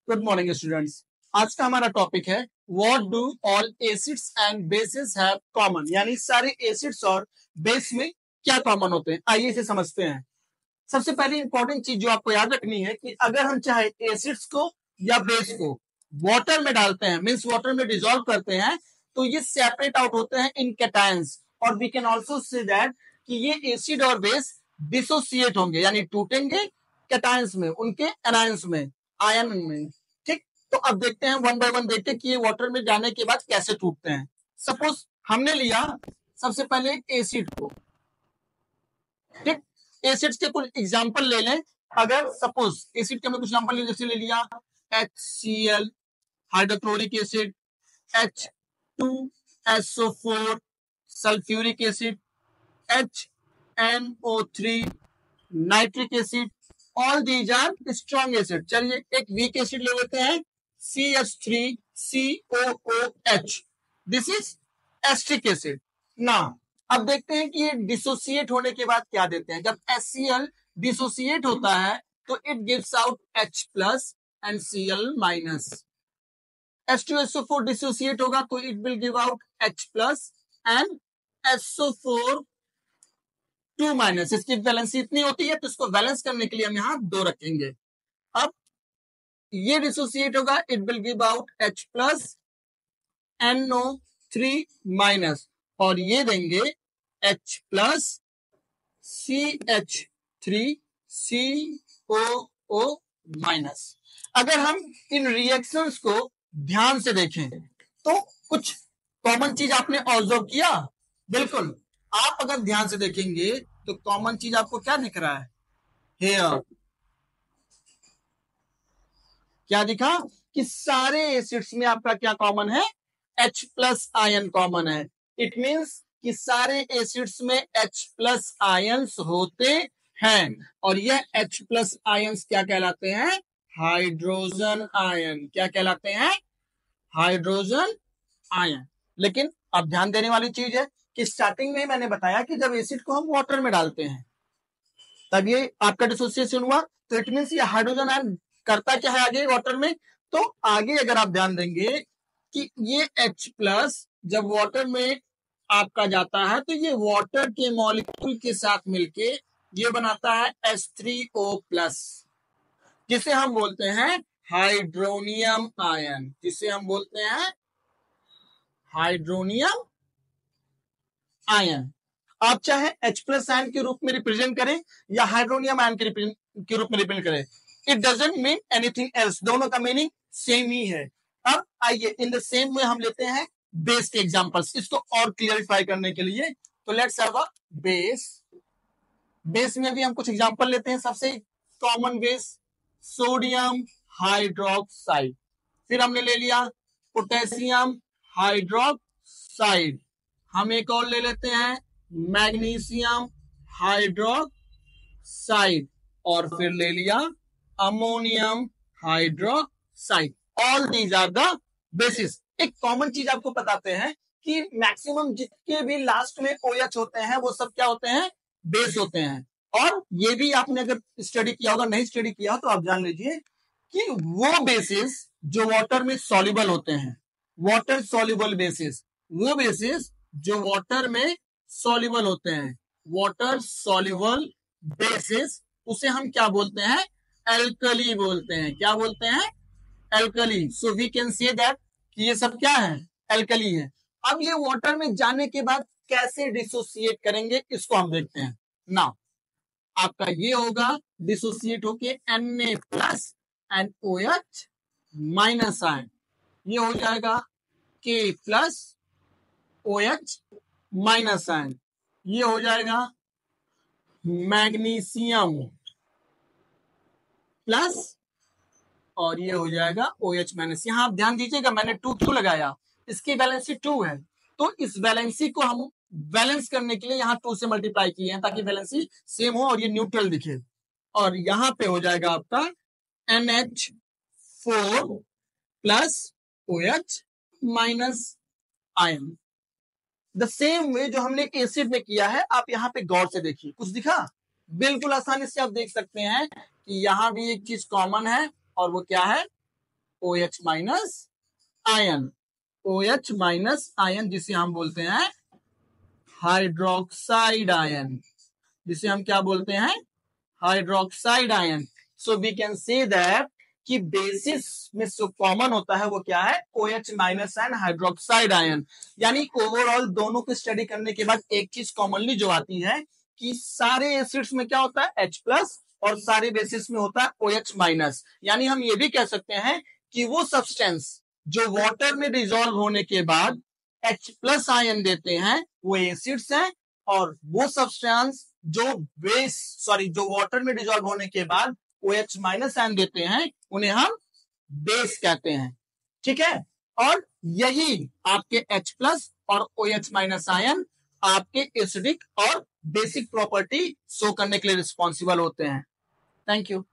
Good morning students. आज का हमारा टॉपिक है what do all acids and bases have common, यानी सारे एसिड्स और बेस में क्या कॉमन होते हैं। आइए इसे समझते हैं। सबसे पहली इंपॉर्टेंट चीज जो आपको याद रखनी है कि अगर हम चाहे एसिड्स को या बेस को वाटर में डालते हैं, मींस वाटर में डिसॉल्व करते हैं, तो ये सेपरेट आउट होते हैं इन कैटायंस। और we can also say that कि ये एसिड और बेस डिसोसिएट होंगे, यानी टूटेंगे कैटायंस में, उनके एनायंस में, आयन में। ठीक, तो अब देखते हैं वन बाय वन देखते हैं कि ये वाटर में जाने के बाद कैसे टूटते हैं। सपोज हमने लिया सबसे पहले एसिड को। ठीक, एसिड्स के कुछ एग्जांपल ले लें। अगर सपोज एसिड के हमने कुछ एग्जांपल ले, जैसे ले लिया HCl hydrochloric acid, H2SO4 sulphuric acid, HNO3 nitric acid, all these are strong acid. चलिए एक वीक एसिड ले लेते हैं, CH3COOH, this is asterisk acid. ना अब देखते हैं कि ये डिसोसिएट होने के बाद क्या देते हैं। जब HCl डिसोसिएट होता है तो it gives out H plus and Cl minus. H2SO4 dissociate होगा तो it will give out H plus and SO4 2 minus. इसकी वैलेंसी इतनी होती है तो इसको बैलेंस करने के लिए हम यहाँ 2 रखेंगे। अब ये डिसोसिएट होगा, it will give out H plus NO3 minus, और ये देंगे H प्लस CH3COO माइनस। अगर हम इन रिएक्शंस को ध्यान से देखें तो कुछ कॉमन चीज आपने ऑब्जर्व किया। बिल्कुल, आप अगर ध्यान से देखेंगे तो कॉमन चीज आपको क्या दिख रहा है। हेयर क्या दिखा कि सारे एसिड्स में आपका क्या कॉमन है, H प्लस आयन कॉमन है। इट मींस कि सारे एसिड्स में H प्लस आयंस होते हैं, और यह H प्लस आयंस क्या कहलाते हैं, हाइड्रोजन आयन। क्या कहलाते हैं, हाइड्रोजन आयन। लेकिन अब ध्यान देने वाली चीज है कि स्टार्टिंग में मैंने बताया कि जब एसिड को हम वाटर में डालते हैं तब ये आपका डिसोसिएशन हुआ, तो इट मींस ये हाइड्रोजन आयन करता क्या है आगे वाटर में। तो आगे अगर आप ध्यान देंगे कि ये H प्लस जब वाटर में आपका जाता है तो ये वाटर के मॉलिक्यूल के साथ मिलके ये बनाता है H3O प्लस, जिसे हम बोलते हैं हाइड्रोनियम आयन, जिसे हम बोलते हैं हाइड्रोनियम आयन। आप चाहे H प्लस आयन के रूप में रिप्रेजेंट करें या हाइड्रोनियम आयन के रूप में रिप्रेजेंट करें, it doesn't mean anything else, दोनों का मीनिंग सेम ही है। अब आइए इन द सेम में हम लेते हैं बेस के एग्जांपल्स, इसको और क्लियरिफाई करने के लिए। तो let's have a base. Base में भी हम कुछ एग्जांपल लेते हैं। सबसे कॉमन बेस सोडियम हाइड्रोक्साइड, फिर हमने ले लिया पोटेशियम हाइड्रोक्साइड, हम एक और ले लेते हैं मैग्नीशियम हाइड्रोक्साइड, और फिर ले लिया ammonium hydroxide. All these are the bases. एक कॉमन चीज आपको बताते हैं कि मैक्सिमम जितने भी लास्ट में OH होते हैं वो सब क्या होते हैं, बेस होते हैं। और ये भी आपने अगर स्टडी किया होगा, नहीं स्टडी किया तो आप जान लीजिए कि वो बेसिस जो वाटर में सॉल्युबल होते हैं, वाटर सॉल्युबल बेसिस, वो बेसिस जो वाटर में सॉल्युबल होते हैं, वाटर सॉल्युबल बेसिस, उसे हम क्या बोलते हैं, एल्कली बोलते हैं। क्या बोलते हैं, alkali. So we can say that कि ये सब क्या है, एल्कली है। अब ये वाटर में जाने के बाद कैसे डिसोसिएट करेंगे इसको हम देखते हैं ना। आपका ये होगा डिसोसिएट होके Na plus and OH minus ion, ये हो जाएगा K plus OH minus ion, ये हो जाएगा मैग्नीशियम प्लस, और ये हो जाएगा OH माइनस। यहां आप ध्यान दीजिएगा मैंने 2 क्यों लगाया, इसकी वैलेंसी 2 है, तो इस वैलेंसी को हम बैलेंस करने के लिए यहाँ 2 से मल्टीप्लाई किए हैं ताकि वैलेंसी सेम हो और ये न्यूट्रल दिखे। और यहाँ पे हो जाएगा आपका NH4 plus OH minus ion. The same way जो हमने एसिड में किया है, आप यहाँ पे गौर से देखिए, कुछ दिखा, बिल्कुल आसानी से आप देख सकते हैं कि यहाँ भी एक चीज कॉमन है, और वो क्या है, OH minus ion, OH minus ion जिसे हम बोलते हैं हाइड्रोक्साइड आयन, जिसे हम क्या बोलते हैं, hydroxide ion. So we can say that कि बेसिस में जो कॉमन होता है वो क्या है, OH minus and hydroxide ion. यानी ओवरऑल दोनों की स्टडी करने के बाद एक चीज कॉमनली जो आती है कि सारे एसिड्स में क्या होता है H प्लस और सारे बेसिस में होता है OH माइनस। यानी हम ये भी कह सकते हैं कि वो सब्सटेंस जो वाटर में डिजोल्व होने के बाद H प्लस आयन देते हैं वो एसिड्स हैं, और वो सब्सटेंस जो जो वाटर में डिजोल्व होने के बाद OH माइनस आयन देते हैं उन्हें हम बेस कहते हैं। ठीक है, और यही आपके H प्लस और OH माइनस आयन आपके एसिडिक और बेसिक प्रॉपर्टी शो करने के लिए रिस्पॉन्सिबल होते हैं। Thank you.